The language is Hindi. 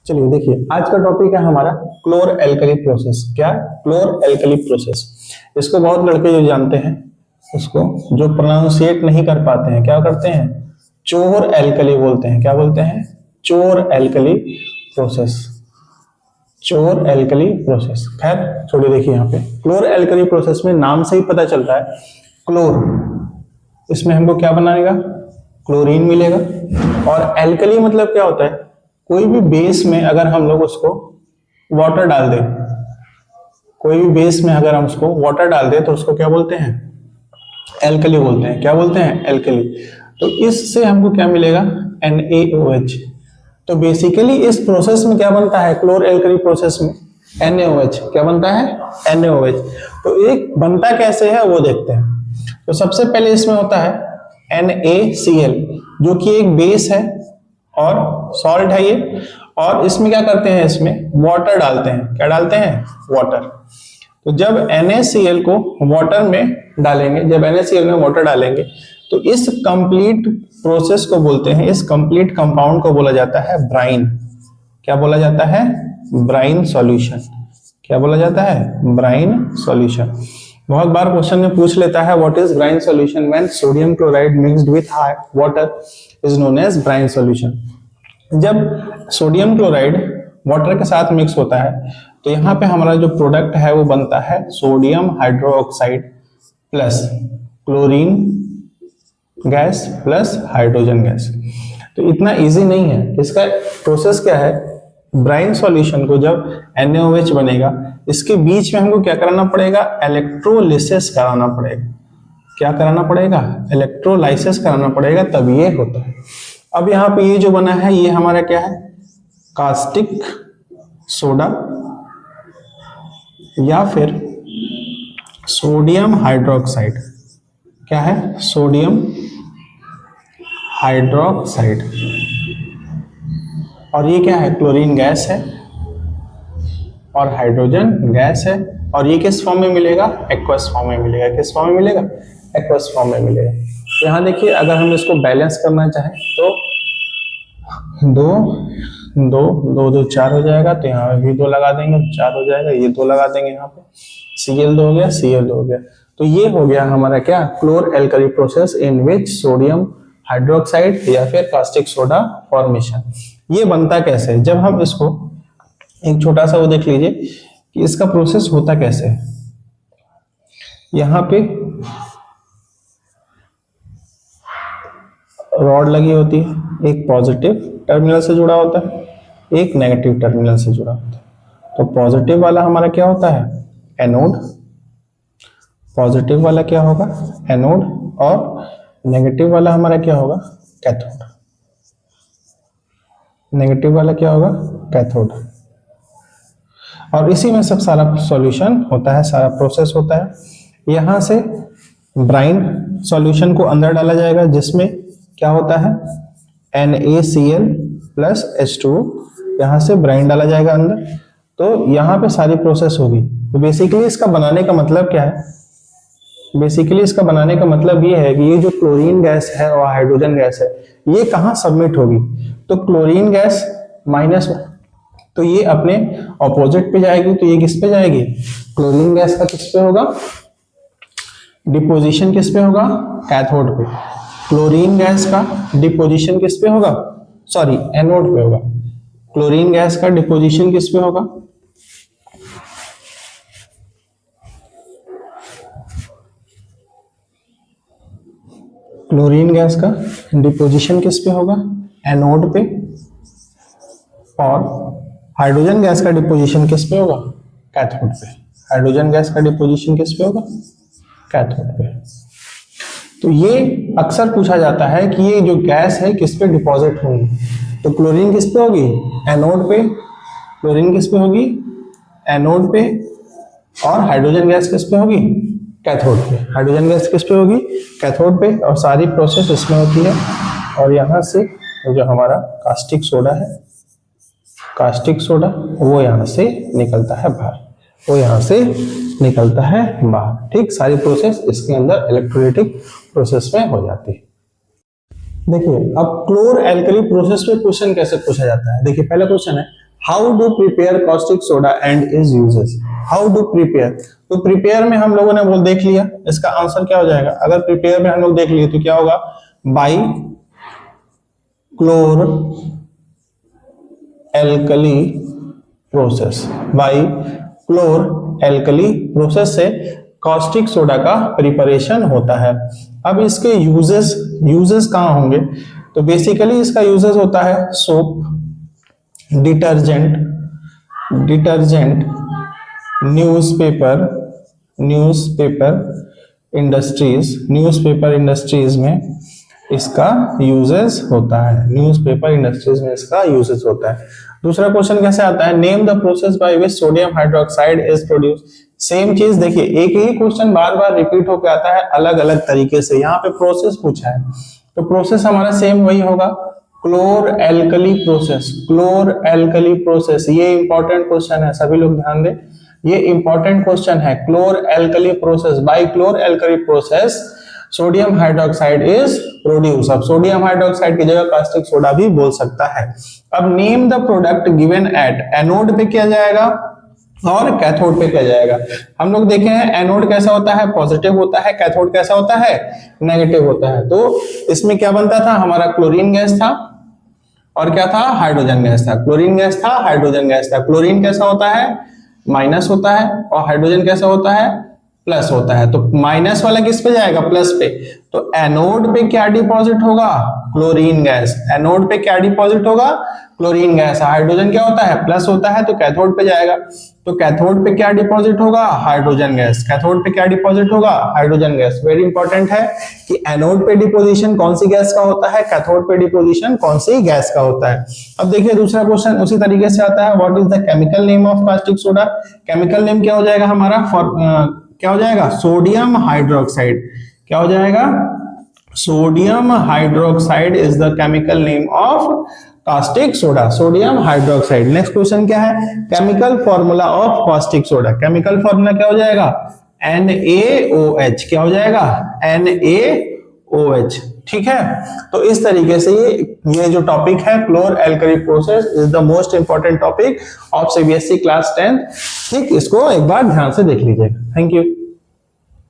चलिए देखिए, आज का टॉपिक है हमारा क्लोर एल्कली प्रोसेस। क्या? Chlor alkali process. इसको बहुत लड़के जो जानते हैं, इसको जो प्रोनाउंसिएट नहीं कर पाते हैं, क्या करते हैं? चोर एल्कली बोलते हैं। क्या बोलते हैं? चोर एल्कली प्रोसेस। चोर एल्कली प्रोसेस। खैर छोड़िए, देखिए यहाँ पे क्लोर एल्कली प्रोसेस में नाम से ही पता चलता है क्लोर, इसमें हमको क्या बनाएगा? क्लोरीन मिलेगा। और एल्कली मतलब क्या होता है? कोई भी बेस में अगर हम लोग उसको वाटर डाल दें, कोई भी बेस में अगर हम उसको वाटर डाल दें तो उसको क्या बोलते हैं? एल्कली बोलते हैं। क्या बोलते हैं? एल्कली। तो इससे हमको क्या मिलेगा? NaOH। तो बेसिकली इस प्रोसेस में क्या बनता है? क्लोर एल्कली प्रोसेस में NaOH। क्या बनता है? NaOH। तो एक बनता कैसे है वो देखते हैं। तो सबसे पहले इसमें होता है NaCl, जो कि एक बेस है और सॉल्ट है ये। और इसमें क्या करते हैं? इसमें वाटर डालते हैं। क्या डालते हैं? वाटर। तो जब NaCl को वाटर में डालेंगे, जब NaCl में वाटर डालेंगे तो इस कंप्लीट प्रोसेस को बोलते हैं, इस कंप्लीट कंपाउंड को बोला जाता है ब्राइन। क्या बोला जाता है? Brine solution. क्या बोला जाता है? Brine solution. बहुत बार क्वेश्चन में पूछ लेता है what is brine solution when sodium chloride mixed with water is known as brine solution. जब सोडियम क्लोराइड वाटर के साथ मिक्स होता है तो यहाँ पे हमारा जो प्रोडक्ट है वो बनता है sodium hydroxide plus chlorine gas plus hydrogen gas. तो इतना इजी नहीं है। इसका प्रोसेस क्या है? ब्राइन सॉल्यूशन को जब NaOH बनेगा, इसके बीच में हमको क्या कराना पड़ेगा? इलेक्ट्रोलिसिस कराना पड़ेगा। क्या कराना पड़ेगा? इलेक्ट्रोलाइसिस कराना पड़ेगा, तब ये होता है। अब यहाँ पे ये जो बना है ये हमारा क्या है? कास्टिक सोडा या फिर सोडियम हाइड्रोक्साइड। क्या है? Sodium hydroxide. और ये क्या है? क्लोरीन गैस है और हाइड्रोजन गैस है। और ये किस फॉर्म में मिलेगा? एक्वस फॉर्म में मिलेगा। किस फॉर्म में मिलेगा? एक्वस फॉर्म में मिलेगा। यहाँ देखिए, अगर हम इसको बैलेंस करना चाहें तो दो दो दो दो चार हो जाएगा, तो यहाँ पे भी दो लगा देंगे तो चार हो जाएगा, ये दो लगा देंगे, यहाँ पे Cl2 हो गया, Cl2 हो गया। तो ये हो गया हमारा क्या? Chlor alkali process in which sodium hydroxide या फिर कास्टिक सोडा फॉर्मेशन। ये बनता कैसे है? जब हम इसको एक छोटा सा वो देख लीजिए कि इसका प्रोसेस होता कैसे है। यहाँ पे रॉड लगी होती है, एक पॉजिटिव टर्मिनल से जुड़ा होता है, एक नेगेटिव टर्मिनल से जुड़ा होता है। तो पॉजिटिव वाला हमारा क्या होता है? एनोड। पॉजिटिव वाला क्या होगा? एनोड। और नेगेटिव वाला हमारा क्या होगा? कैथोड। नेगेटिव वाला क्या होगा? कैथोड। और इसी में सब सारा सॉल्यूशन होता है, सारा प्रोसेस होता है। यहां से ब्राइन सॉल्यूशन को अंदर डाला जाएगा, जिसमें क्या होता है? NaCl plus H2O। यहां से ब्राइन डाला जाएगा अंदर, तो यहां पे सारी प्रोसेस होगी। तो बेसिकली इसका बनाने का मतलब क्या है? बेसिकली इसका बनाने का मतलब ये है कि ये जो क्लोरीन गैस है और हाइड्रोजन गैस है, ये कहाँ सबमिट होगी? तो क्लोरीन गैस माइनस, तो ये अपने ऑपोजिट पे जाएगी। तो ये किस पे जाएगी? क्लोरीन गैस का किस पे होगा? डिपोजिशन किस पे होगा? कैथोड पे। क्लोरीन गैस का डिपोजिशन किस पे होगा? सॉरी, एनोड पे होगा। क्लोरीन गैस का डिपोजिशन किस पे होगा? क्लोरीन गैस का डिपोजिशन किस पे होगा? एनोड पे। और हाइड्रोजन गैस का डिपोजिशन किस पे होगा? कैथोड पे। हाइड्रोजन गैस का डिपोजिशन किस पे होगा? कैथोड पे। तो ये अक्सर पूछा जाता है कि ये जो गैस है किस पे डिपॉजिट होगी। तो क्लोरीन किस पे होगी? एनोड पे। क्लोरीन किस पे होगी? एनोड पे। और हाइड्रोजन गैस किस पे होगी? कैथोड पे। हाइड्रोजन गैस किस पे होगी? कैथोड पे। और सारी प्रोसेस इसमें होती है। और यहाँ से जो हमारा कास्टिक सोडा है, कास्टिक सोडा, वो यहाँ से निकलता है बाहर, वो यहाँ से निकलता है बाहर। ठीक, सारी प्रोसेस इसके अंदर इलेक्ट्रोलाइटिक प्रोसेस में हो जाती है। देखिए, अब क्लोर एल्कली प्रोसेस में क्वेश्चन कैसे पूछा जाता है। देखिए, पहला क्वेश्चन है how do prepare caustic soda and is uses. How do prepare, तो प्रिपेयर में हम लोगों ने वो देख लिया, इसका आंसर क्या हो जाएगा, अगर प्रिपेयर में हम लोग देख लिए तो क्या होगा, by chlor alkali process, by chlor alkali process से कॉस्टिक सोडा का प्रिपरेशन होता है। अब इसके यूजेस कहां होंगे, तो बेसिकली इसका यूजेस होता है सोप, डिटर्जेंट, न्यूज़पेपर इंडस्ट्रीज में इसका यूजेस होता है, न्यूज़पेपर इंडस्ट्रीज में इसका यूजेस होता है। दूसरा क्वेश्चन कैसे आता है, name the process by which sodium hydroxide is produce. Same चीज देखिए, एक ही क्वेश्चन बार बार रिपीट होकर आता है अलग अलग तरीके से, यहाँ पे प्रोसेस पूछा है तो प्रोसेस हमारा सेम वही होगा, chlor alkali process, chlor alkali process. ये इंपॉर्टेंट क्वेश्चन है, सभी लोग ध्यान दें, ये इंपॉर्टेंट क्वेश्चन है। Chlor alkali process, by chlor alkali process sodium hydroxide is produce. अब सोडियम हाइड्रोक्साइड की जगह कास्टिक सोडा भी बोल सकता है। अब name the product given at, anode पे किया जाएगा और कैथोड पे किया जाएगा। हम लोग देखे हैं एनोड कैसा होता है, पॉजिटिव होता है, कैथोड कैसा होता है, नेगेटिव होता है। तो इसमें क्या बनता था, हमारा क्लोरीन गैस था और क्या था, हाइड्रोजन गैस था। क्लोरीन गैस था, हाइड्रोजन गैस था। क्लोरीन कैसा होता है, माइनस होता है, और हाइड्रोजन कैसा होता है, प्लस होता है। तो माइनस वाला किस पे जाएगा, प्लस पे। तो एनोड पे क्या डिपॉजिट होगा, क्लोरीन गैस। एनोड पे क्या डिपॉजिट होगा, क्लोरीन गैस। हाइड्रोजन क्या होता है, प्लस होता है, तो कैथोड पे जाएगा। तो कैथोड पे क्या डिपॉजिट होगा, हाइड्रोजन गैस। कैथोड पे क्या डिपॉजिट होगा, हाइड्रोजन गैस। वेरी इंपॉर्टेंट है कि एनोड पे डिपोजिशन कौन सी गैस का होता है, कैथोड पे डिपोजिशन कौन सी गैस का होता है। अब देखिए दूसरा क्वेश्चन उसी तरीके से आता है, what is the chemical name of caustic soda. Chemical name क्या हो जाएगा हमारा, क्या हो जाएगा, सोडियम हाइड्रोक्साइड। क्या हो जाएगा, sodium hydroxide is the chemical name of caustic soda, sodium hydroxide. Next question क्या है, chemical formula of caustic soda. Chemical formula क्या हो जाएगा, NaOH। क्या हो जाएगा, NaOH। ठीक है, तो इस तरीके से ये जो टॉपिक है chlor alkali process is the most important topic of CBSE class 10th। ठीक, इसको एक बार ध्यान से देख लीजिएगा। Thank you.